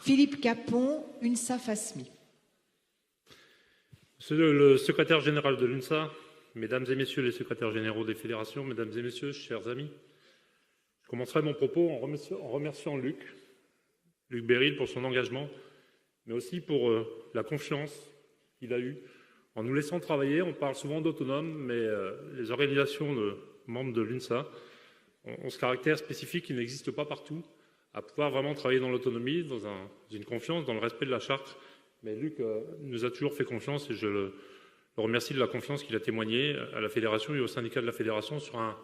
Philippe Capon, UNSA-FASMI. Monsieur le secrétaire général de l'UNSA, mesdames et messieurs les secrétaires généraux des fédérations, mesdames et messieurs, chers amis, je commencerai mon propos en remerciant Luc Béril pour son engagement, mais aussi pour la confiance qu'il a eue en nous laissant travailler. On parle souvent d'autonomes, mais les organisations de membres de l'UNSA ont ce caractère spécifique qui n'existe pas partout, à pouvoir vraiment travailler dans l'autonomie, dans une confiance, dans le respect de la charte. Mais Luc nous a toujours fait confiance et je le remercie de la confiance qu'il a témoignée à la Fédération et au syndicat de la Fédération sur un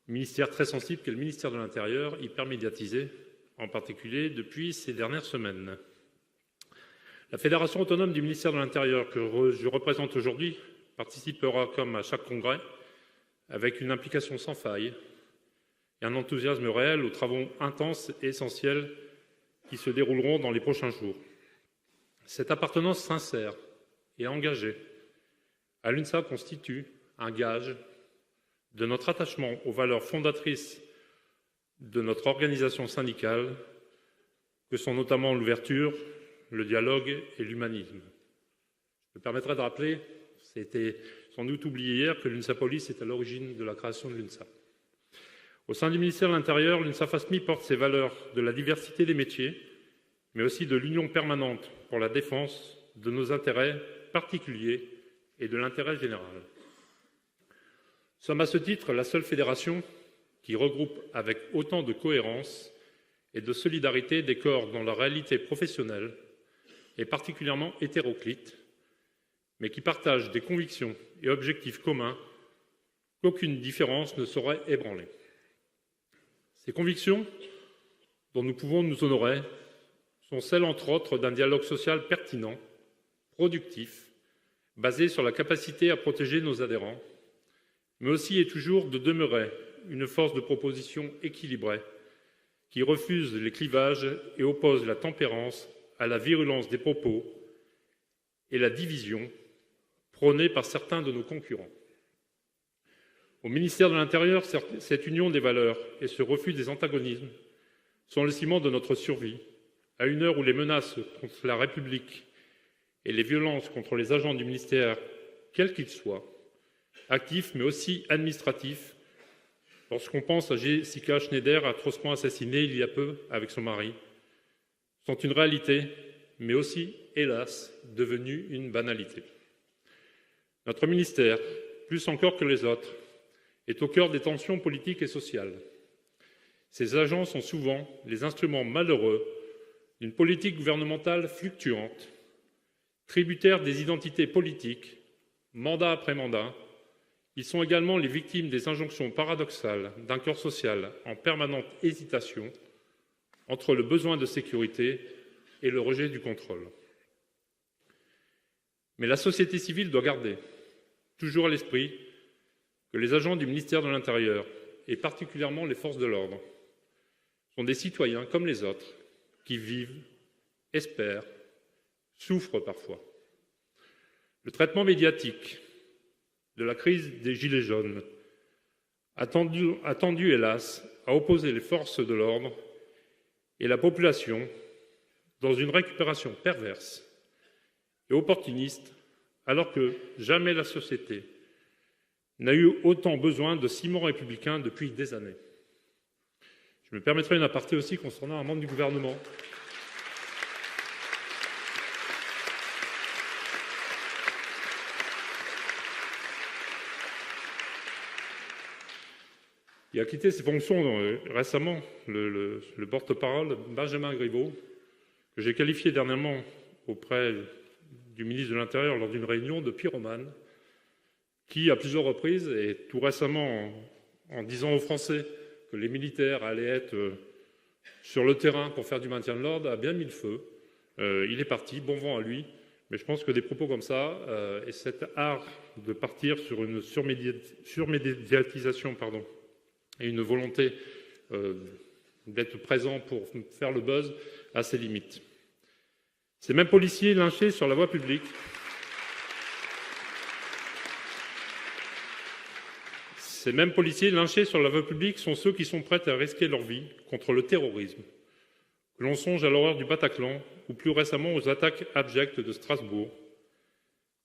ministère très sensible qu'est le ministère de l'Intérieur, hyper médiatisé, en particulier depuis ces dernières semaines. La Fédération autonome du ministère de l'Intérieur, que je représente aujourd'hui, participera comme à chaque congrès avec une implication sans faille et un enthousiasme réel aux travaux intenses et essentiels qui se dérouleront dans les prochains jours. Cette appartenance sincère et engagée à l'UNSA constitue un gage de notre attachement aux valeurs fondatrices de notre organisation syndicale, que sont notamment l'ouverture, le dialogue et l'humanisme. Je me permettrai de rappeler, c'était sans doute oublié hier, que l'UNSA Police est à l'origine de la création de l'UNSA. Au sein du ministère de l'Intérieur, l'UNSA-FASMI porte ces valeurs de la diversité des métiers, mais aussi de l'union permanente pour la défense de nos intérêts particuliers et de l'intérêt général. Nous sommes à ce titre la seule fédération qui regroupe avec autant de cohérence et de solidarité des corps dont la réalité professionnelle est particulièrement hétéroclite, mais qui partagent des convictions et objectifs communs qu'aucune différence ne saurait ébranler. Ces convictions, dont nous pouvons nous honorer, sont celles, entre autres, d'un dialogue social pertinent, productif, basé sur la capacité à protéger nos adhérents, mais aussi et toujours de demeurer une force de proposition équilibrée qui refuse les clivages et oppose la tempérance à la virulence des propos et la division prônée par certains de nos concurrents. Au ministère de l'Intérieur, cette union des valeurs et ce refus des antagonismes sont le ciment de notre survie, à une heure où les menaces contre la République et les violences contre les agents du ministère, quels qu'ils soient, actifs mais aussi administratifs, lorsqu'on pense à Jessica Schneider, atrocement assassinée il y a peu avec son mari, sont une réalité, mais aussi, hélas, devenue une banalité. Notre ministère, plus encore que les autres, est au cœur des tensions politiques et sociales. Ces agents sont souvent les instruments malheureux d'une politique gouvernementale fluctuante, tributaire des identités politiques, mandat après mandat. Ils sont également les victimes des injonctions paradoxales d'un corps social en permanente hésitation entre le besoin de sécurité et le rejet du contrôle. Mais la société civile doit garder toujours à l'esprit que les agents du ministère de l'Intérieur, et particulièrement les forces de l'ordre, sont des citoyens comme les autres qui vivent, espèrent, souffrent parfois. Le traitement médiatique de la crise des Gilets jaunes a tendu, hélas, à opposer les forces de l'ordre et la population dans une récupération perverse et opportuniste, alors que jamais la société n'a eu autant besoin de ciment républicain depuis des années. Je me permettrai une aparté aussi concernant un membre du gouvernement. Il a quitté ses fonctions récemment, le porte-parole Benjamin Griveaux, que j'ai qualifié dernièrement auprès du ministre de l'Intérieur lors d'une réunion de pyromane, qui, à plusieurs reprises, et tout récemment en disant aux Français que les militaires allaient être sur le terrain pour faire du maintien de l'ordre, a bien mis le feu. Il est parti, bon vent à lui, mais je pense que des propos comme ça, et cet art de partir sur une surmédiatisation, et une volonté d'être présent pour faire le buzz, a ses limites. Ces mêmes policiers lynchés sur la voie publique sont ceux qui sont prêts à risquer leur vie contre le terrorisme Que l'on songe à l'horreur du Bataclan ou plus récemment aux attaques abjectes de Strasbourg,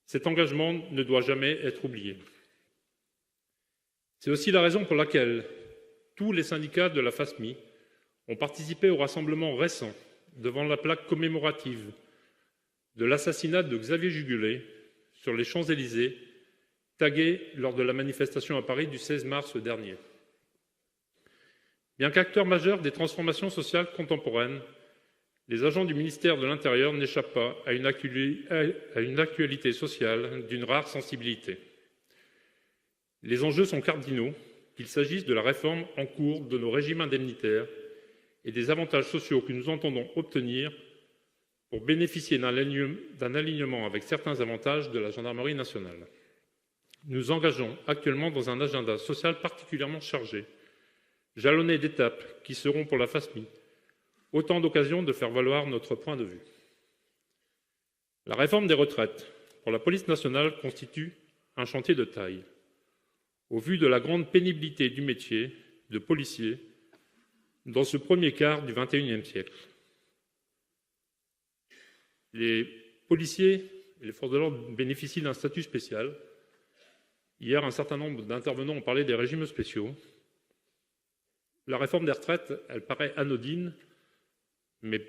cet engagement ne doit jamais être oublié. C'est aussi la raison pour laquelle tous les syndicats de la FASMI ont participé au rassemblement récent devant la plaque commémorative de l'assassinat de Xavier Jugulé sur les Champs-Élysées, tagué lors de la manifestation à Paris du 16 mars dernier. Bien qu'acteurs majeurs des transformations sociales contemporaines, les agents du ministère de l'Intérieur n'échappent pas à une actualité sociale d'une rare sensibilité. Les enjeux sont cardinaux, qu'il s'agisse de la réforme en cours de nos régimes indemnitaires et des avantages sociaux que nous entendons obtenir pour bénéficier d'un alignement avec certains avantages de la gendarmerie nationale. Nous engageons actuellement dans un agenda social particulièrement chargé, jalonné d'étapes qui seront pour la FASMI autant d'occasions de faire valoir notre point de vue. La réforme des retraites pour la police nationale constitue un chantier de taille. Au vu de la grande pénibilité du métier de policier dans ce premier quart du XXIe siècle. Les policiers et les forces de l'ordre bénéficient d'un statut spécial. Hier, un certain nombre d'intervenants ont parlé des régimes spéciaux. La réforme des retraites, elle paraît anodine, mais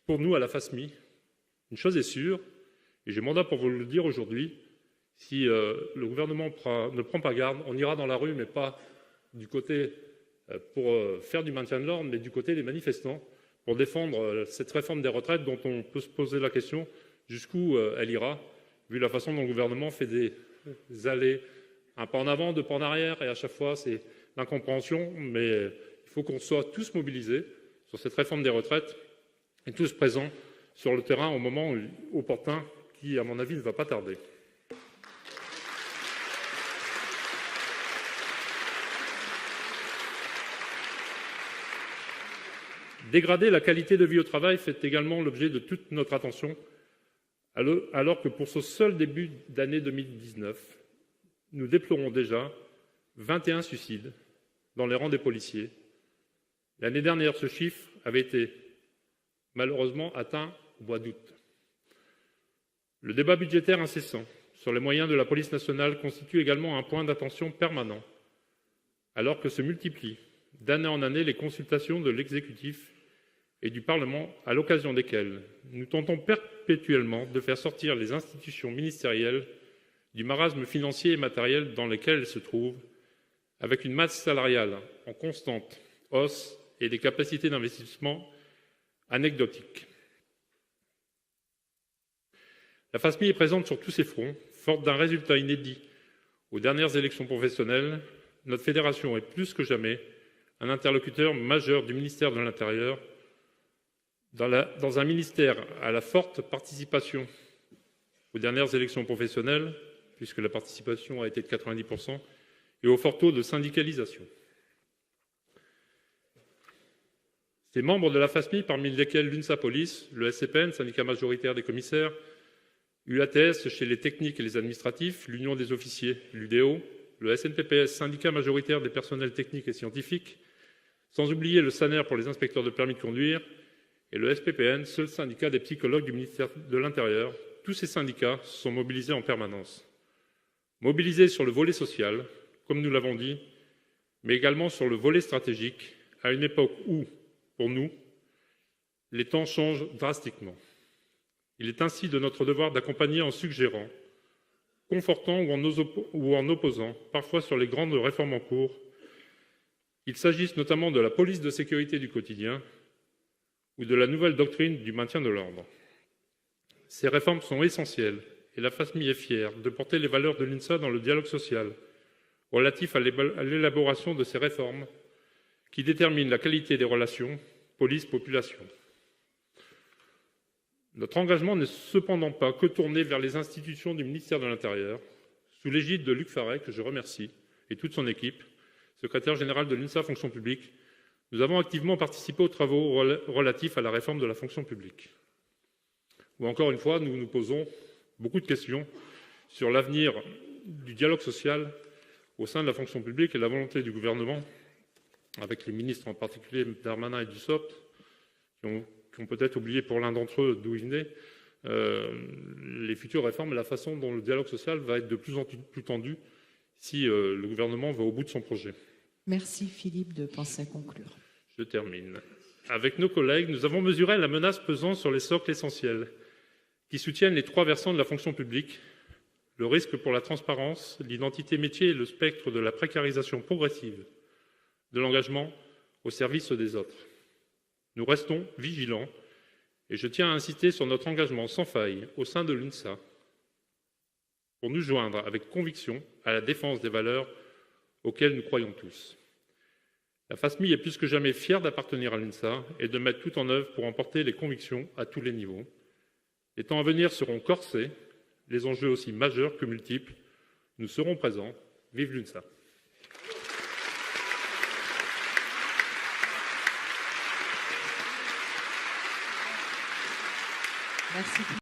pour nous, à la FASMI, une chose est sûre, et j'ai mandat pour vous le dire aujourd'hui, si le gouvernement ne prend pas garde, on ira dans la rue, mais pas du côté pour faire du maintien de l'ordre, mais du côté des manifestants, pour défendre cette réforme des retraites dont on peut se poser la question jusqu'où elle ira, vu la façon dont le gouvernement fait des allées, un pas en avant, deux pas en arrière, et à chaque fois c'est l'incompréhension, mais il faut qu'on soit tous mobilisés sur cette réforme des retraites et tous présents sur le terrain au moment opportun qui, à mon avis, ne va pas tarder. Dégrader la qualité de vie au travail fait également l'objet de toute notre attention, alors que pour ce seul début d'année 2019, nous déplorons déjà 21 suicides dans les rangs des policiers. L'année dernière, ce chiffre avait été malheureusement atteint au mois d'août. Le débat budgétaire incessant sur les moyens de la police nationale constitue également un point d'attention permanent, alors que se multiplient d'année en année les consultations de l'exécutif et du Parlement, à l'occasion desquelles nous tentons perpétuellement de faire sortir les institutions ministérielles du marasme financier et matériel dans lequel elles se trouvent, avec une masse salariale en constante hausse et des capacités d'investissement anecdotiques. La FASMI est présente sur tous ces fronts, forte d'un résultat inédit aux dernières élections professionnelles. Notre fédération est plus que jamais un interlocuteur majeur du ministère de l'Intérieur, dans un ministère à la forte participation aux dernières élections professionnelles, puisque la participation a été de 90%, et au fort taux de syndicalisation. Ces membres de la FASMI, parmi lesquels l'UNSA Police, le SCPN, syndicat majoritaire des commissaires, UATS chez les techniques et les administratifs, l'Union des officiers, l'UDO, le SNPPS, syndicat majoritaire des personnels techniques et scientifiques, sans oublier le SANER pour les inspecteurs de permis de conduire, et le SPPN, seul syndicat des psychologues du ministère de l'Intérieur. Tous ces syndicats sont mobilisés en permanence. Mobilisés sur le volet social, comme nous l'avons dit, mais également sur le volet stratégique, à une époque où, pour nous, les temps changent drastiquement. Il est ainsi de notre devoir d'accompagner en suggérant, confortant ou en opposant, parfois sur les grandes réformes en cours, qu'il s'agisse notamment de la police de sécurité du quotidien ou de la nouvelle doctrine du maintien de l'ordre. Ces réformes sont essentielles et la FASMI est fière de porter les valeurs de l'UNSA dans le dialogue social relatif à l'élaboration de ces réformes qui déterminent la qualité des relations police-population. Notre engagement n'est cependant pas que tourné vers les institutions du ministère de l'Intérieur, sous l'égide de Luc Farret, que je remercie, et toute son équipe, secrétaire général de l'UNSA Fonction publique. Nous avons activement participé aux travaux relatifs à la réforme de la fonction publique, où encore une fois, nous nous posons beaucoup de questions sur l'avenir du dialogue social au sein de la fonction publique et la volonté du gouvernement, avec les ministres en particulier Darmanin et Dussopt, qui ont peut-être oublié pour l'un d'entre eux d'où ils venaient, les futures réformes et la façon dont le dialogue social va être de plus en plus tendu si le gouvernement va au bout de son projet. Merci Philippe de penser à conclure. Je termine. Avec nos collègues, nous avons mesuré la menace pesant sur les socles essentiels qui soutiennent les 3 versants de la fonction publique, le risque pour la transparence, l'identité métier et le spectre de la précarisation progressive de l'engagement au service des autres. Nous restons vigilants et je tiens à insister sur notre engagement sans faille au sein de l'UNSA pour nous joindre avec conviction à la défense des valeurs auxquelles nous croyons tous. La FASMI est plus que jamais fière d'appartenir à l'UNSA et de mettre tout en œuvre pour emporter les convictions à tous les niveaux. Les temps à venir seront corsés, les enjeux aussi majeurs que multiples. Nous serons présents. Vive l'UNSA. Merci.